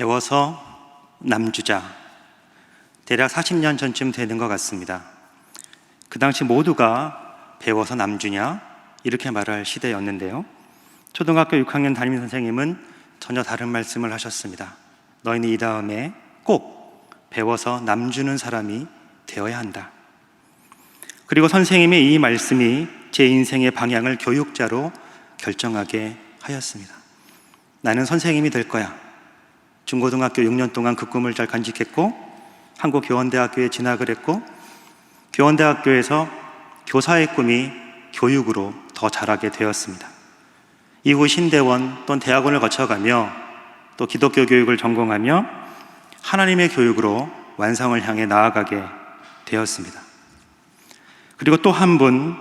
배워서 남주자, 대략 40년 전쯤 되는 것 같습니다. 그 당시 모두가 배워서 남주냐 이렇게 말할 시대였는데요, 초등학교 6학년 담임 선생님은 전혀 다른 말씀을 하셨습니다. 너희는 이 다음에 꼭 배워서 남주는 사람이 되어야 한다. 그리고 선생님의 이 말씀이 제 인생의 방향을 교육자로 결정하게 하였습니다. 나는 선생님이 될 거야. 중고등학교 6년 동안 그 꿈을 잘 간직했고, 한국교원대학교에 진학을 했고, 교원대학교에서 교사의 꿈이 교육으로 더 자라게 되었습니다. 이후 신대원 또는 대학원을 거쳐가며 또 기독교 교육을 전공하며 하나님의 교육으로 완성을 향해 나아가게 되었습니다. 그리고 또 한 분,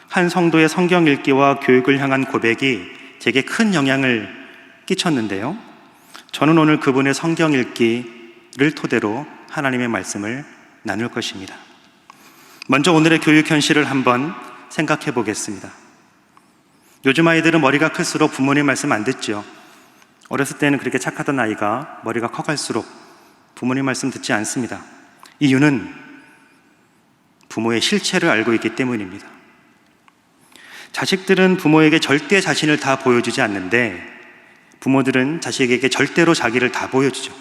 한 성도의 성경 읽기와 교육을 향한 고백이 제게 큰 영향을 끼쳤는데요, 저는 오늘 그분의 성경 읽기를 토대로 하나님의 말씀을 나눌 것입니다. 먼저 오늘의 교육 현실을 한번 생각해 보겠습니다. 요즘 아이들은 머리가 클수록 부모님 말씀 안 듣죠. 어렸을 때는 그렇게 착하던 아이가 머리가 커갈수록 부모님 말씀 듣지 않습니다. 이유는 부모의 실체를 알고 있기 때문입니다. 자식들은 부모에게 절대 자신을 다 보여주지 않는데, 부모들은 자식에게 절대로 자기를 다 보여주죠.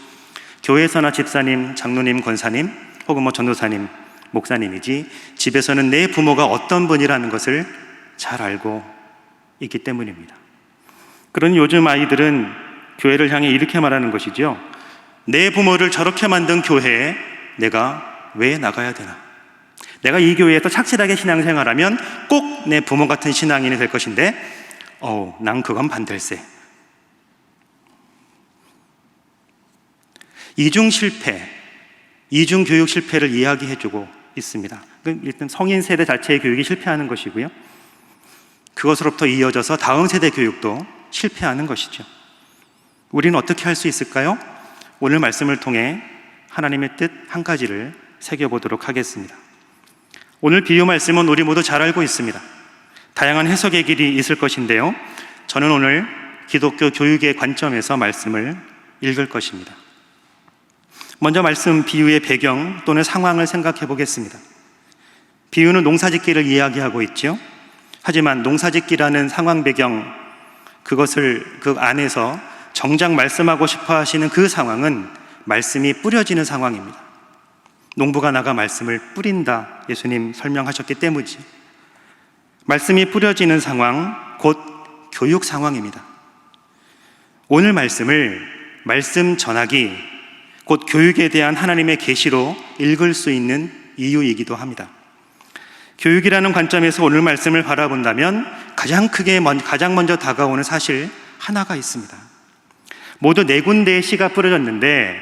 교회에서나 집사님, 장로님, 권사님 혹은 전도사님, 목사님이지 집에서는 내 부모가 어떤 분이라는 것을 잘 알고 있기 때문입니다. 그러니 요즘 아이들은 교회를 향해 이렇게 말하는 것이죠. 내 부모를 저렇게 만든 교회에 내가 왜 나가야 되나? 내가 이 교회에서 착실하게 신앙생활하면 꼭 내 부모 같은 신앙인이 될 것인데 난 그건 반댈세. 이중 실패, 이중 교육 실패를 이야기해주고 있습니다. 일단 성인 세대 자체의 교육이 실패하는 것이고요, 그것으로부터 이어져서 다음 세대 교육도 실패하는 것이죠. 우리는 어떻게 할 수 있을까요? 오늘 말씀을 통해 하나님의 뜻 한 가지를 새겨보도록 하겠습니다. 오늘 비유 말씀은 우리 모두 잘 알고 있습니다. 다양한 해석의 길이 있을 것인데요, 저는 오늘 기독교 교육의 관점에서 말씀을 읽을 것입니다. 먼저 말씀 비유의 배경 또는 상황을 생각해 보겠습니다. 비유는 농사짓기를 이야기하고 있죠. 하지만 농사짓기라는 상황 배경, 그것을 그 안에서 정작 말씀하고 싶어 하시는 그 상황은 말씀이 뿌려지는 상황입니다. 농부가 나가 말씀을 뿌린다, 예수님 설명하셨기 때문이지. 말씀이 뿌려지는 상황, 곧 교육 상황입니다. 오늘 말씀을 말씀 전하기, 곧 교육에 대한 하나님의 계시로 읽을 수 있는 이유이기도 합니다. 교육이라는 관점에서 오늘 말씀을 바라본다면 가장 먼저 다가오는 사실 하나가 있습니다. 모두 4군데의 씨가 뿌려졌는데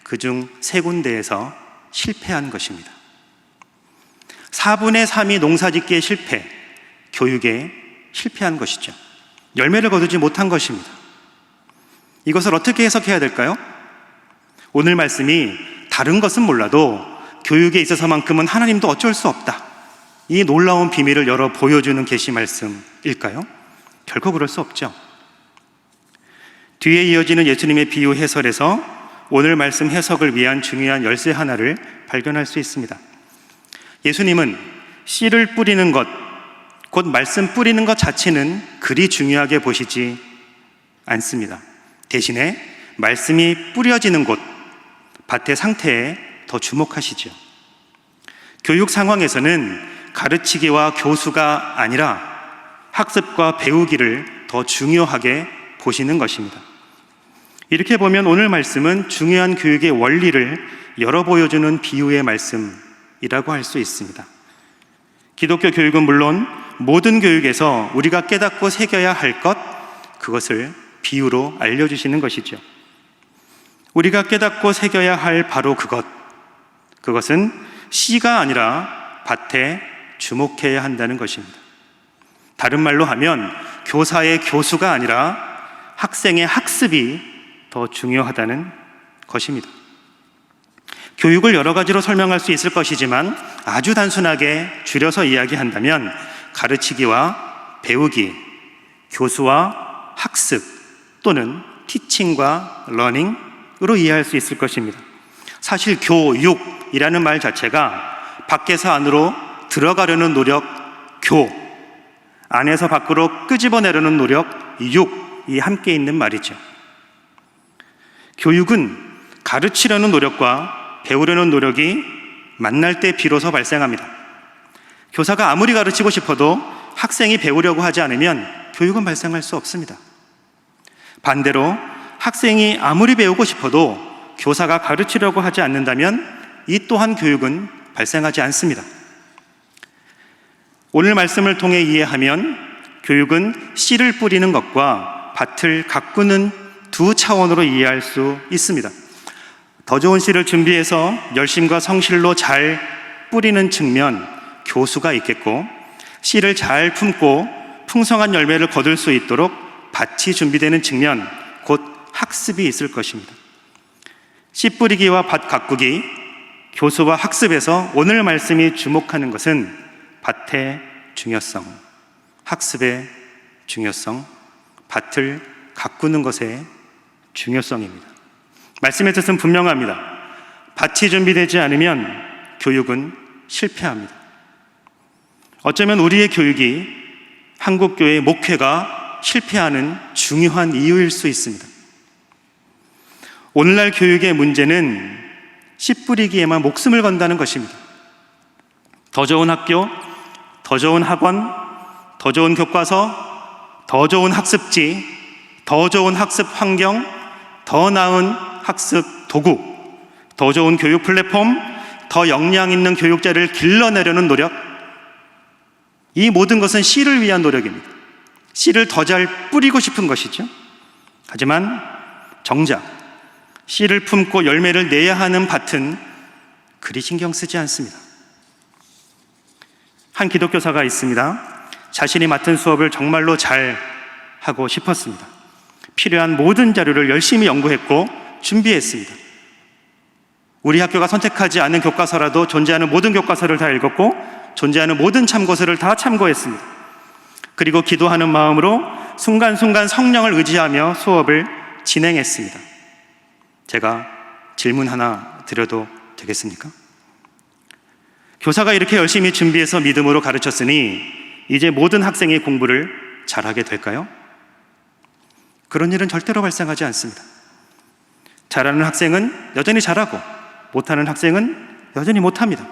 그중 3군데에서 실패한 것입니다. 4분의 3이 농사짓기에 실패, 교육에 실패한 것이죠. 열매를 거두지 못한 것입니다. 이것을 어떻게 해석해야 될까요? 오늘 말씀이 다른 것은 몰라도 교육에 있어서만큼은 하나님도 어쩔 수 없다, 이 놀라운 비밀을 열어 보여주는 계시 말씀일까요? 결코 그럴 수 없죠. 뒤에 이어지는 예수님의 비유 해설에서 오늘 말씀 해석을 위한 중요한 열쇠 하나를 발견할 수 있습니다. 예수님은 씨를 뿌리는 것, 곧 말씀 뿌리는 것 자체는 그리 중요하게 보시지 않습니다. 대신에 말씀이 뿌려지는 곳, 밭의 상태에 더 주목하시죠. 교육 상황에서는 가르치기와 교수가 아니라 학습과 배우기를 더 중요하게 보시는 것입니다. 이렇게 보면 오늘 말씀은 중요한 교육의 원리를 열어 보여주는 비유의 말씀이라고 할 수 있습니다. 기독교 교육은 물론 모든 교육에서 우리가 깨닫고 새겨야 할 것, 그것을 비유로 알려주시는 것이죠. 우리가 깨닫고 새겨야 할 바로 그것은 씨가 아니라 밭에 주목해야 한다는 것입니다. 다른 말로 하면 교사의 교수가 아니라 학생의 학습이 더 중요하다는 것입니다. 교육을 여러 가지로 설명할 수 있을 것이지만 아주 단순하게 줄여서 이야기한다면 가르치기와 배우기, 교수와 학습 또는 티칭과 러닝, 노력으로 이해할 수 있을 것입니다. 사실 교육이라는 말 자체가 밖에서 안으로 들어가려는 노력, 교, 안에서 밖으로 끄집어내려는 노력, 육이 함께 있는 말이죠. 교육은 가르치려는 노력과 배우려는 노력이 만날 때 비로소 발생합니다. 교사가 아무리 가르치고 싶어도 학생이 배우려고 하지 않으면 교육은 발생할 수 없습니다. 반대로 학생이 아무리 배우고 싶어도 교사가 가르치려고 하지 않는다면 이 또한 교육은 발생하지 않습니다. 오늘 말씀을 통해 이해하면 교육은 씨를 뿌리는 것과 밭을 가꾸는 두 차원으로 이해할 수 있습니다. 더 좋은 씨를 준비해서 열심과 성실로 잘 뿌리는 측면, 교수가 있겠고, 씨를 잘 품고 풍성한 열매를 거둘 수 있도록 밭이 준비되는 측면, 곧 학습이 있을 것입니다. 씨 뿌리기와 밭 가꾸기, 교수와 학습에서 오늘 말씀이 주목하는 것은 밭의 중요성, 학습의 중요성, 밭을 가꾸는 것의 중요성입니다. 말씀의 뜻은 분명합니다. 밭이 준비되지 않으면 교육은 실패합니다. 어쩌면 우리의 교육이 한국교회의 목회가 실패하는 중요한 이유일 수 있습니다. 오늘날 교육의 문제는 씨 뿌리기에만 목숨을 건다는 것입니다. 더 좋은 학교, 더 좋은 학원, 더 좋은 교과서, 더 좋은 학습지, 더 좋은 학습 환경, 더 나은 학습 도구, 더 좋은 교육 플랫폼, 더 역량 있는 교육자를 길러내려는 노력, 이 모든 것은 씨를 위한 노력입니다. 씨를 더 잘 뿌리고 싶은 것이죠. 하지만 정작 씨를 품고 열매를 내야 하는 밭은 그리 신경 쓰지 않습니다. 한 기독교사가 있습니다. 자신이 맡은 수업을 정말로 잘 하고 싶었습니다. 필요한 모든 자료를 열심히 연구했고 준비했습니다. 우리 학교가 선택하지 않은 교과서라도 존재하는 모든 교과서를 다 읽었고 존재하는 모든 참고서를 다 참고했습니다. 그리고 기도하는 마음으로 순간순간 성령을 의지하며 수업을 진행했습니다. 제가 질문 하나 드려도 되겠습니까? 교사가 이렇게 열심히 준비해서 믿음으로 가르쳤으니 이제 모든 학생이 공부를 잘하게 될까요? 그런 일은 절대로 발생하지 않습니다. 잘하는 학생은 여전히 잘하고 못하는 학생은 여전히 못합니다.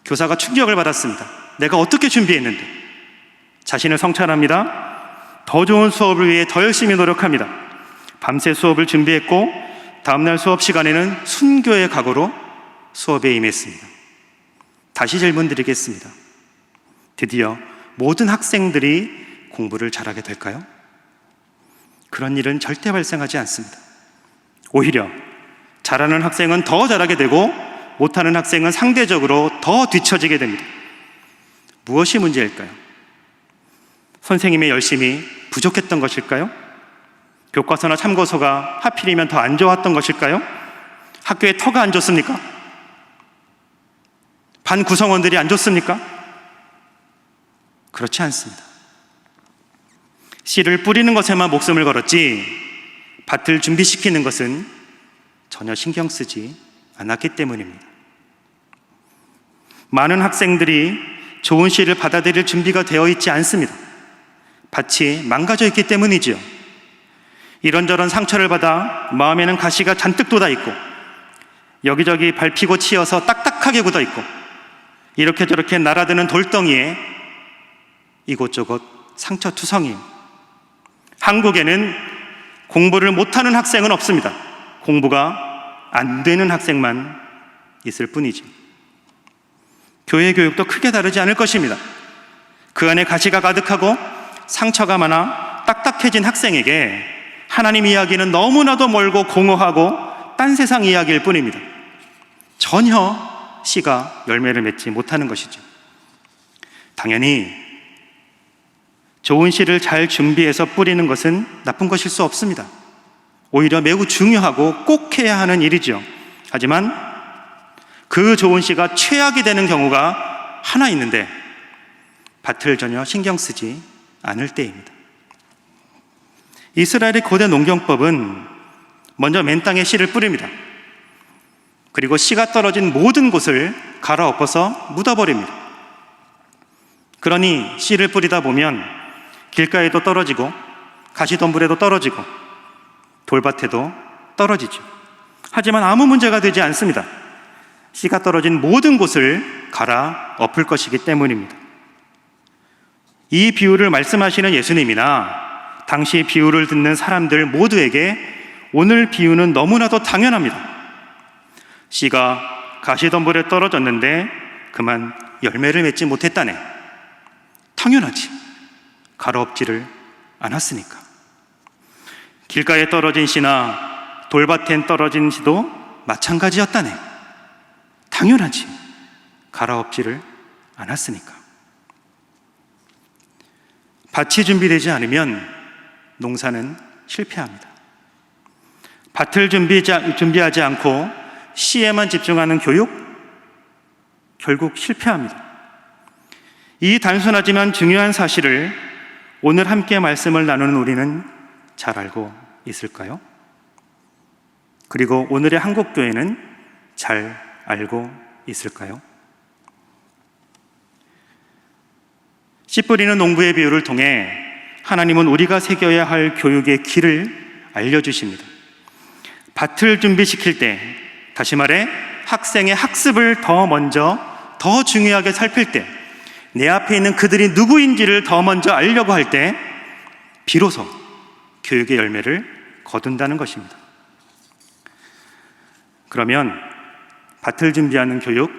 교사가 충격을 받았습니다. 내가 어떻게 준비했는데? 자신을 성찰합니다. 더 좋은 수업을 위해 더 열심히 노력합니다. 밤새 수업을 준비했고 다음날 수업 시간에는 순교의 각오로 수업에 임했습니다. 다시 질문 드리겠습니다. 드디어 모든 학생들이 공부를 잘하게 될까요? 그런 일은 절대 발생하지 않습니다. 오히려 잘하는 학생은 더 잘하게 되고 못하는 학생은 상대적으로 더 뒤처지게 됩니다. 무엇이 문제일까요? 선생님의 열심이 부족했던 것일까요? 교과서나 참고서가 하필이면 더 안 좋았던 것일까요? 학교에 터가 안 좋습니까? 반 구성원들이 안 좋습니까? 그렇지 않습니다. 씨를 뿌리는 것에만 목숨을 걸었지 밭을 준비시키는 것은 전혀 신경 쓰지 않았기 때문입니다. 많은 학생들이 좋은 씨를 받아들일 준비가 되어 있지 않습니다. 밭이 망가져 있기 때문이지요. 이런저런 상처를 받아 마음에는 가시가 잔뜩 돋아 있고 여기저기 밟히고 치여서 딱딱하게 굳어 있고 이렇게 저렇게 날아드는 돌덩이에 이곳저곳 상처투성이에요. 한국에는 공부를 못하는 학생은 없습니다. 공부가 안 되는 학생만 있을 뿐이죠. 교회 교육도 크게 다르지 않을 것입니다. 그 안에 가시가 가득하고 상처가 많아 딱딱해진 학생에게 하나님 이야기는 너무나도 멀고 공허하고 딴 세상 이야기일 뿐입니다. 전혀 씨가 열매를 맺지 못하는 것이죠. 당연히 좋은 씨를 잘 준비해서 뿌리는 것은 나쁜 것일 수 없습니다. 오히려 매우 중요하고 꼭 해야 하는 일이죠. 하지만 그 좋은 씨가 최악이 되는 경우가 하나 있는데 밭을 전혀 신경 쓰지 않을 때입니다. 이스라엘의 고대 농경법은 먼저 맨 땅에 씨를 뿌립니다. 그리고 씨가 떨어진 모든 곳을 갈아엎어서 묻어버립니다. 그러니 씨를 뿌리다 보면 길가에도 떨어지고 가시덤불에도 떨어지고 돌밭에도 떨어지죠. 하지만 아무 문제가 되지 않습니다. 씨가 떨어진 모든 곳을 갈아엎을 것이기 때문입니다. 이 비유를 말씀하시는 예수님이나 당시 비유를 듣는 사람들 모두에게 오늘 비유는 너무나도 당연합니다. 씨가 가시덤불에 떨어졌는데 그만 열매를 맺지 못했다네. 당연하지. 갈아엎지를 않았으니까. 길가에 떨어진 씨나 돌밭엔 떨어진 씨도 마찬가지였다네. 당연하지. 갈아엎지를 않았으니까. 밭이 준비되지 않으면 농사는 실패합니다. 밭을 준비하지 않고 씨에만 집중하는 교육, 결국 실패합니다. 이 단순하지만 중요한 사실을 오늘 함께 말씀을 나누는 우리는 잘 알고 있을까요? 그리고 오늘의 한국교회는 잘 알고 있을까요? 씨 뿌리는 농부의 비유를 통해 하나님은 우리가 새겨야 할 교육의 길을 알려주십니다. 밭을 준비시킬 때, 다시 말해 학생의 학습을 더 중요하게 살필 때, 내 앞에 있는 그들이 누구인지를 더 먼저 알려고 할 때 비로소 교육의 열매를 거둔다는 것입니다. 그러면 밭을 준비하는 교육,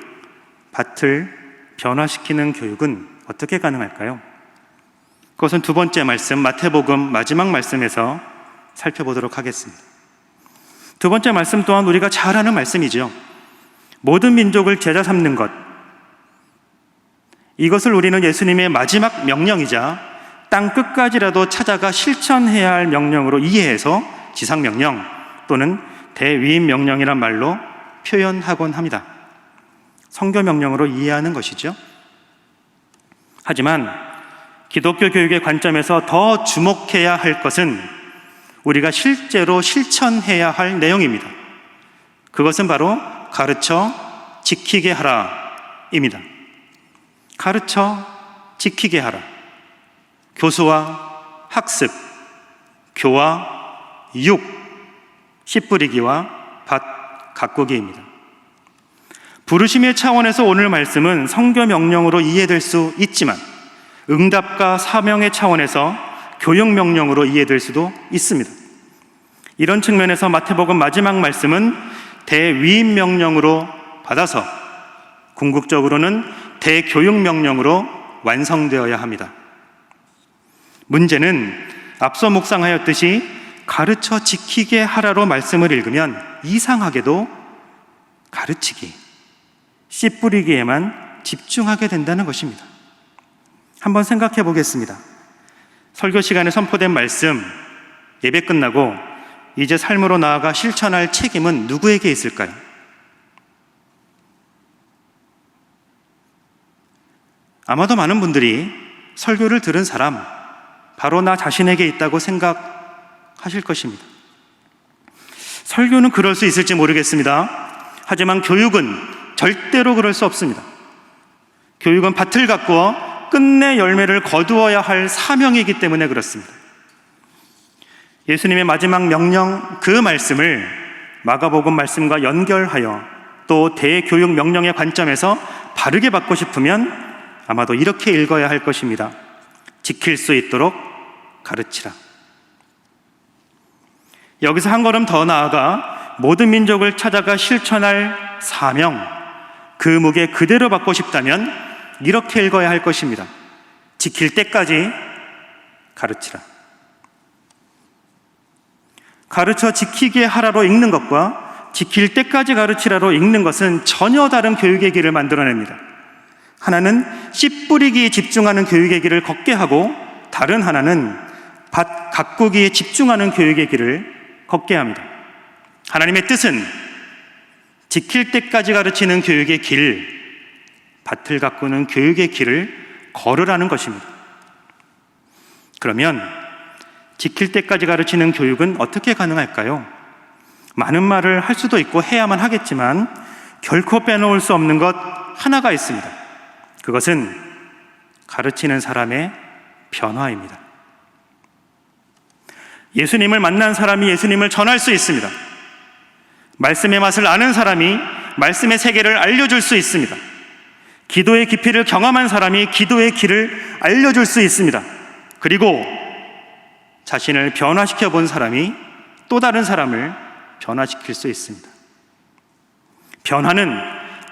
밭을 변화시키는 교육은 어떻게 가능할까요? 그것은 두 번째 말씀, 마태복음 마지막 말씀에서 살펴보도록 하겠습니다. 두 번째 말씀 또한 우리가 잘 아는 말씀이죠. 모든 민족을 제자 삼는 것, 이것을 우리는 예수님의 마지막 명령이자 땅 끝까지라도 찾아가 실천해야 할 명령으로 이해해서 지상명령 또는 대위임명령이란 말로 표현하곤 합니다. 성교명령으로 이해하는 것이죠. 하지만 기독교 교육의 관점에서 더 주목해야 할 것은 우리가 실제로 실천해야 할 내용입니다. 그것은 바로 가르쳐 지키게 하라입니다. 가르쳐 지키게 하라. 교수와 학습, 교와 육, 씨 뿌리기와 밭 가꾸기입니다. 부르심의 차원에서 오늘 말씀은 성교 명령으로 이해될 수 있지만 응답과 사명의 차원에서 교육 명령으로 이해될 수도 있습니다. 이런 측면에서 마태복음 마지막 말씀은 대위임 명령으로 받아서 궁극적으로는 대교육 명령으로 완성되어야 합니다. 문제는 앞서 묵상하였듯이 가르쳐 지키게 하라로 말씀을 읽으면 이상하게도 가르치기, 씨 뿌리기에만 집중하게 된다는 것입니다. 한번 생각해 보겠습니다. 설교 시간에 선포된 말씀, 예배 끝나고 이제 삶으로 나아가 실천할 책임은 누구에게 있을까요? 아마도 많은 분들이 설교를 들은 사람, 바로 나 자신에게 있다고 생각하실 것입니다. 설교는 그럴 수 있을지 모르겠습니다. 하지만 교육은 절대로 그럴 수 없습니다. 교육은 밭을 가꾸어 끝내 열매를 거두어야 할 사명이기 때문에 그렇습니다. 예수님의 마지막 명령, 그 말씀을 마가복음 말씀과 연결하여 또 대교육 명령의 관점에서 바르게 받고 싶으면 아마도 이렇게 읽어야 할 것입니다. 지킬 수 있도록 가르치라. 여기서 한 걸음 더 나아가 모든 민족을 찾아가 실천할 사명, 그 무게 그대로 받고 싶다면 이렇게 읽어야 할 것입니다. 지킬 때까지 가르치라. 가르쳐 지키게 하라로 읽는 것과 지킬 때까지 가르치라로 읽는 것은 전혀 다른 교육의 길을 만들어냅니다. 하나는 씨 뿌리기에 집중하는 교육의 길을 걷게 하고 다른 하나는 밭 가꾸기에 집중하는 교육의 길을 걷게 합니다. 하나님의 뜻은 지킬 때까지 가르치는 교육의 길, 밭을 가꾸는 교육의 길을 걸으라는 것입니다. 그러면 지킬 때까지 가르치는 교육은 어떻게 가능할까요? 많은 말을 할 수도 있고 해야만 하겠지만 결코 빼놓을 수 없는 것 하나가 있습니다. 그것은 가르치는 사람의 변화입니다. 예수님을 만난 사람이 예수님을 전할 수 있습니다. 말씀의 맛을 아는 사람이 말씀의 세계를 알려줄 수 있습니다. 기도의 깊이를 경험한 사람이 기도의 길을 알려줄 수 있습니다. 그리고 자신을 변화시켜 본 사람이 또 다른 사람을 변화시킬 수 있습니다. 변화는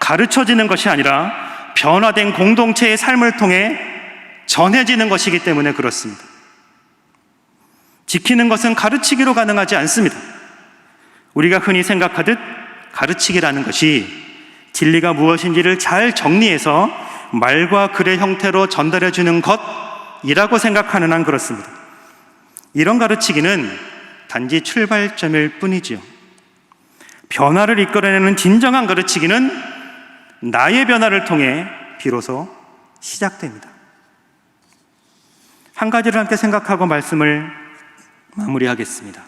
가르쳐지는 것이 아니라 변화된 공동체의 삶을 통해 전해지는 것이기 때문에 그렇습니다. 지키는 것은 가르치기로 가능하지 않습니다. 우리가 흔히 생각하듯 가르치기라는 것이 진리가 무엇인지를 잘 정리해서 말과 글의 형태로 전달해 주는 것이라고 생각하는 한 그렇습니다. 이런 가르치기는 단지 출발점일 뿐이지요. 변화를 이끌어내는 진정한 가르치기는 나의 변화를 통해 비로소 시작됩니다. 한 가지를 함께 생각하고 말씀을 마무리하겠습니다.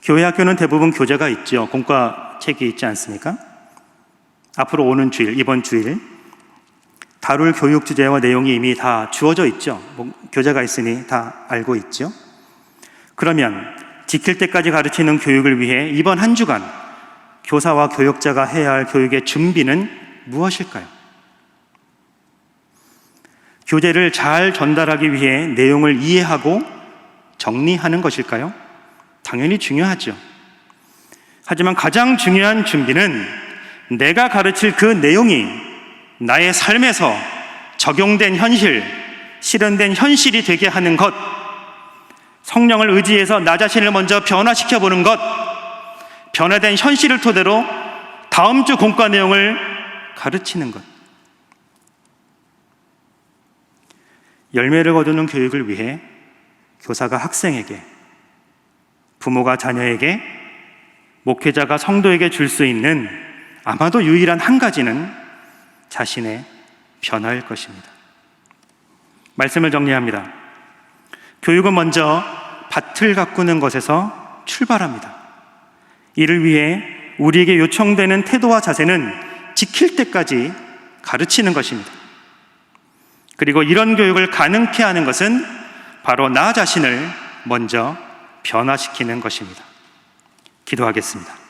교회 학교는 대부분 교재가 있죠. 공과책이 있지 않습니까? 앞으로 오는 주일, 이번 주일 다룰 교육 주제와 내용이 이미 다 주어져 있죠. 교재가 있으니 다 알고 있죠. 그러면 지킬 때까지 가르치는 교육을 위해 이번 한 주간 교사와 교육자가 해야 할 교육의 준비는 무엇일까요? 교재를 잘 전달하기 위해 내용을 이해하고 정리하는 것일까요? 당연히 중요하죠. 하지만 가장 중요한 준비는 내가 가르칠 그 내용이 나의 삶에서 적용된 현실, 실현된 현실이 되게 하는 것, 성령을 의지해서 나 자신을 먼저 변화시켜 보는 것, 변화된 현실을 토대로 다음 주 공과 내용을 가르치는 것. 열매를 거두는 교육을 위해 교사가 학생에게, 부모가 자녀에게, 목회자가 성도에게 줄 수 있는 아마도 유일한 한 가지는 자신의 변화일 것입니다. 말씀을 정리합니다. 교육은 먼저 밭을 가꾸는 것에서 출발합니다. 이를 위해 우리에게 요청되는 태도와 자세는 지킬 때까지 가르치는 것입니다. 그리고 이런 교육을 가능케 하는 것은 바로 나 자신을 먼저 변화시키는 것입니다. 기도하겠습니다.